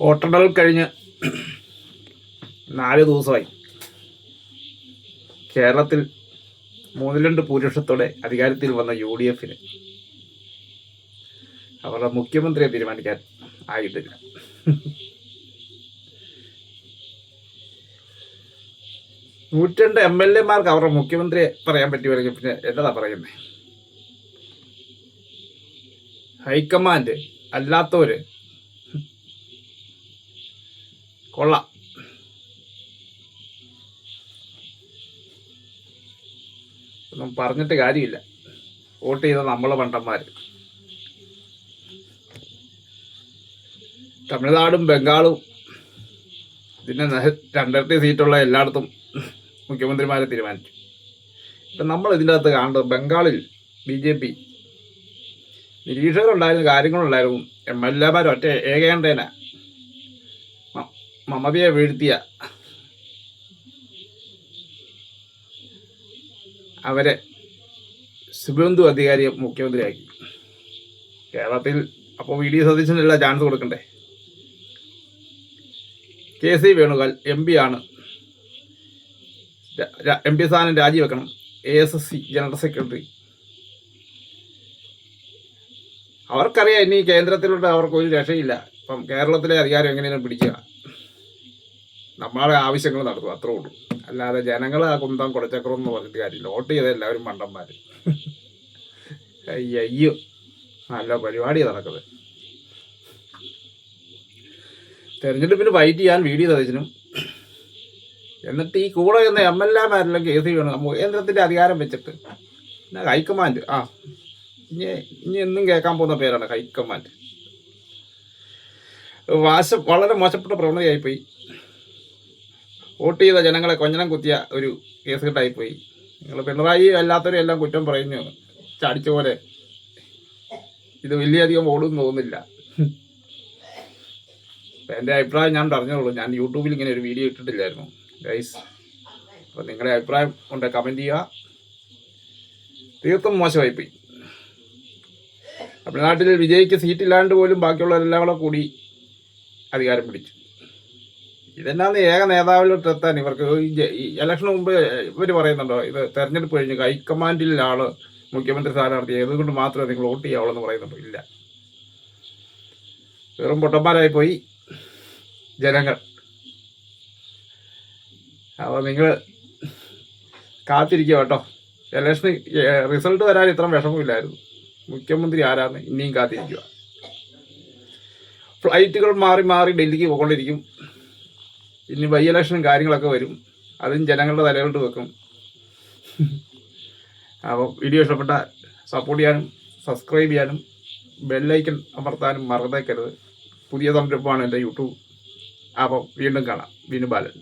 വോട്ടെണ്ണൽ കഴിഞ്ഞ് 4 ദിവസമായി. കേരളത്തിൽ 3-2 ഭൂരിപക്ഷത്തോടെ അധികാരത്തിൽ വന്ന UDF അവരുടെ മുഖ്യമന്ത്രിയെ തീരുമാനിക്കാൻ ആയിട്ടില്ല. നൂറ്റിരണ്ട് MLA മാർക്ക് അവരുടെ മുഖ്യമന്ത്രിയെ പറയാൻ പറ്റുമായിരിക്കും. പിന്നെ എന്നതാ പറയുന്നത്? ഹൈക്കമാൻഡ് അല്ലാത്തവര് കൊള്ളാം. ഒന്നും പറഞ്ഞിട്ട് കാര്യമില്ല. വോട്ട് ചെയ്ത നമ്മളെ മണ്ടന്മാർ. തമിഴ്നാടും ബംഗാളും പിന്നെ 2 സീറ്റുള്ള എല്ലായിടത്തും മുഖ്യമന്ത്രിമാരെ തീരുമാനിച്ചു. ഇപ്പം നമ്മൾ ഇതിൻ്റെ അകത്ത് കാണുന്നത് ബംഗാളിൽ BJP നിരീക്ഷകരുണ്ടായിരുന്നു, കാര്യങ്ങളുണ്ടായിരുന്നു. MLA മാർ ഒറ്റ ഏകകണ്ഠേന മമതയെ വീഴ്ത്തിയ അവരെ സുബന്തു അധികാരിയെ മുഖ്യമന്ത്രിയാക്കി. കേരളത്തിൽ അപ്പോൾ VD സതീശനുള്ള ചാൻസ് കൊടുക്കണ്ടേ? KC വേണുഗോപാൽ MP ആണ്. MP സ്ഥാനം രാജിവെക്കണം. ASSC general secretary. അവർക്കറിയാം ഇനി കേന്ദ്രത്തിലോട്ട് അവർക്ക് ഒരു രക്ഷയില്ല. ഇപ്പം കേരളത്തിലെ അധികാരം എങ്ങനെയാണ് പിടിക്കുക, നമ്മളെ ആവശ്യങ്ങൾ നടത്തും, അത്രേ ഉള്ളൂ. അല്ലാതെ ജനങ്ങൾ ആ കുന്തം കുടച്ചക്രം എന്ന് പറഞ്ഞിട്ട് കാര്യമില്ല. വോട്ട് ചെയ്ത എല്ലാവരും മണ്ടന്മാർ. അയ്യോ, നല്ല പരിപാടിയാണ് നടക്കുന്നത്. തെരഞ്ഞെടുപ്പിന് ഫൈറ്റ് ചെയ്യാൻ VD സതീശനും എന്നിട്ട് ഈ കൂടെ എന്ന MLA മാരെല്ലാം KC വേണം കേന്ദ്രത്തിൻ്റെ അധികാരം വെച്ചിട്ട് പിന്നെ ഹൈക്കമാൻഡ്. ഇനി എന്നും കേൾക്കാൻ പോകുന്ന പേരാണ് ഹൈക്കമാൻഡ്. വളരെ മോശപ്പെട്ട പ്രവണതയായിപ്പോയി. വോട്ട് ചെയ്ത ജനങ്ങളെ കൊഞ്ഞനം കുത്തിയ ഒരു കേസ് കെട്ടായിപ്പോയി. നിങ്ങൾ പിണറായി അല്ലാത്തവരും എല്ലാം കുറ്റം പറയുന്നു ചാടിച്ച പോലെ. ഇത് വലിയധികം ഓടുമെന്ന് തോന്നുന്നില്ല. എൻ്റെ അഭിപ്രായം ഞാൻ പറഞ്ഞോളൂ. ഞാൻ യൂട്യൂബിൽ ഇങ്ങനെ ഒരു വീഡിയോ ഇട്ടിട്ടില്ലായിരുന്നു ഗൈസ്. അപ്പോൾ നിങ്ങളുടെ അഭിപ്രായം കൊണ്ട് കമൻറ്റ് ചെയ്യുക. തീർത്തും മോശമായിപ്പോയി. തമിഴ്നാട്ടിൽ വിജയ്ക്ക് സീറ്റില്ലാണ്ട് പോലും ബാക്കിയുള്ളവരെല്ലാം കൂടി അധികാരം പിടിച്ചു. ഇതെന്നാന്ന് ഏക നേതാവിലോട്ട് എത്താൻ ഇവർക്ക് ഈ ഇലക്ഷന് മുമ്പ് ഇവർ പറയുന്നുണ്ടോ ഇത് തെരഞ്ഞെടുപ്പ് കഴിഞ്ഞ് ഹൈക്കമാൻഡിലാണ് മുഖ്യമന്ത്രി സ്ഥാനാർത്ഥി, അതുകൊണ്ട് മാത്രമേ നിങ്ങൾ വോട്ട് ചെയ്യാവുള്ളൂ എന്ന് പറയുന്നുണ്ടോ? ഇല്ല. വെറും പൊട്ടന്മാരായി പോയി ജനങ്ങൾ. അപ്പോൾ നിങ്ങൾ കാത്തിരിക്കുക കേട്ടോ. ഇലക്ഷന് റിസൾട്ട് വരാൻ ഇത്ര വിഷമമില്ലായിരുന്നു. മുഖ്യമന്ത്രി ആരാന്ന് ഇനിയും കാത്തിരിക്കുക. ഫ്ലൈറ്റുകൾ മാറി മാറി ഡൽഹിക്ക് പോയിക്കൊണ്ടിരിക്കും. ഇനി ബൈ ഇലക്ഷനും കാര്യങ്ങളൊക്കെ വരും. അതും ജനങ്ങളുടെ തലയിലോട്ട് വെക്കും. അപ്പോൾ വീഡിയോ ഇഷ്ടപ്പെട്ടാൽ സപ്പോർട്ട് ചെയ്യാനും സബ്സ്ക്രൈബ് ചെയ്യാനും ബെല്ലൈക്കൺ അമർത്താനും മറന്നേക്കരുത്. പുതിയ സംരംഭമാണ് എൻ്റെ യൂട്യൂബ്. അപ്പോൾ വീണ്ടും കാണാം. വിനു ബാലൻ.